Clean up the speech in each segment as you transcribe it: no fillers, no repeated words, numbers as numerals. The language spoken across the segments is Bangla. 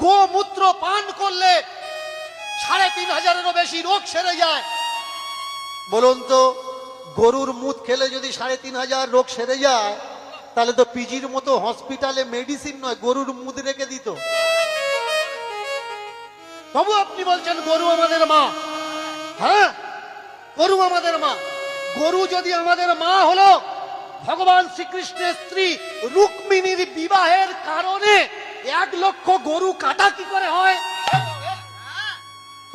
গোমূত্র পান করলে ৩,৫০০-এরও বেশি রোগ সেরে যায়। বলুন তো, গরুর মুত খেলে যদি ৩,৫০০ রোগ সেরে যায়, তাহলে তো পিজির মতো হসপিটালে মেডিসিন নয়, গরুর মুত রেখে দিত। তবু আপনি বলছেন গরু আমাদের মা। হ্যাঁ, গরু আমাদের মা। গরু যদি আমাদের মা হলো, ভগবান শ্রীকৃষ্ণের স্ত্রী রুক্মিণীর বিবাহের কারণে ১,০০,০০০ গরু কাটা কি করে হয়?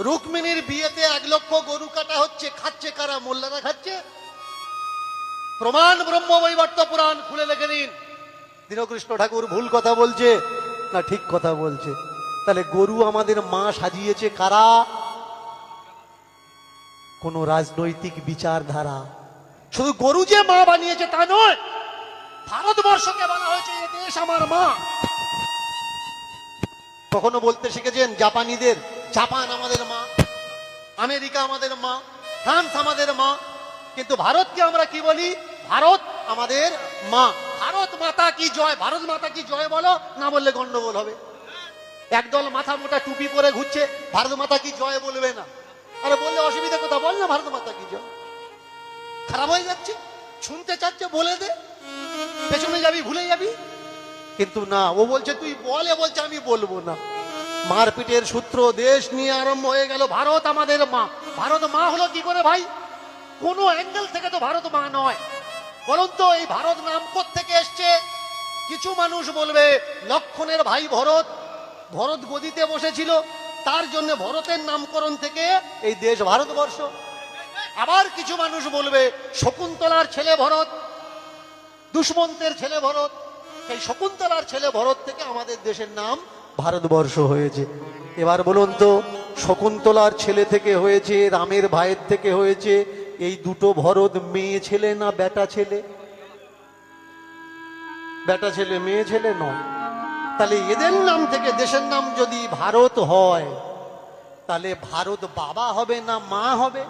রুক্মিণীর বিয়েতে ১,০০,০০০ গরু কাটা হচ্ছে। খাচ্ছে কারা? মোল্লারা খাচ্ছে। প্রমাণ ব্রহ্মবৈবর্ত পুরাণ খুলে লেখে নিন। দীনকৃষ্ণ ঠাকুর ভুল কথা বলছে না ঠিক কথা বলছে? তাহলে গরু আমাদের মা সাজিয়েছে কারা? কোন রাজনৈতিক বিচারধারা। শুধু গরু যে মা বানিয়েছে তা নয়, ভারতবর্ষকে বলা হয়েছে এ দেশ আমার মা। কখনো বলতে শিখেছেন জাপানিদের, জাপান আমাদের মা, আমেরিকা আমাদের মা, ফ্রান্স আমাদের মা? কিন্তু ভারতকে আমরা কি বলি? ভারত আমাদের মা। ভারত মাতা কি জয়, ভারত মাতা কি জয় বলো, না বললে গন্ডগোল হবে। একদল মাথা মোটা টুপি পরে ঘুরছে, ভারত মাতা কি জয় বলবে না। আরে বললে অসুবিধা কথা, বল না ভারত মাতা কি জয়। খারাপ হয়ে যাচ্ছে, শুনতে চাচ্ছে বলে দে, পেছনে যাবি ভুলে যাবি। কিন্তু না, ও বলছে তুই বল, এ বলছে আমি বলবো না। মারপিটের সূত্র দেশ নিয়ে আরম্ভ হয়ে গেল। ভারত আমাদের মা। ভারত মা হলো কি করে ভাই? কোন অ্যাঙ্গেল থেকে তো ভারত মা নয়। বলুন তো এই ভারত নাম কোত্থেকে এসছে? কিছু মানুষ বলবে লক্ষণের ভাই ভরত, ভরত গদিতে বসেছিল, তার জন্য ভরতের নামকরণ থেকে এই দেশ ভারতবর্ষ। আবার কিছু মানুষ বলবে শকুন্তলার ছেলে ভরত, দুষ্মন্তের ছেলে ভরত, এই শকুন্তলার ছেলে ভরত থেকে আমাদের দেশের নাম ভারতবর্ষ হয়েছে। এবার বলুন তো, শকুন্তলার ছেলে থেকে হয়েছে, রামের ভাইয়ের থেকে হয়েছে, এই দুটো ভরত মেয়ে ছেলে না বেটা ছেলে? বেটা ছেলে, মেয়ে ছেলে নয়। তাহলে এদের নাম থেকে দেশের নাম যদি ভারত হয়, তাহলে ভারত বাবা হবে না মা হবে?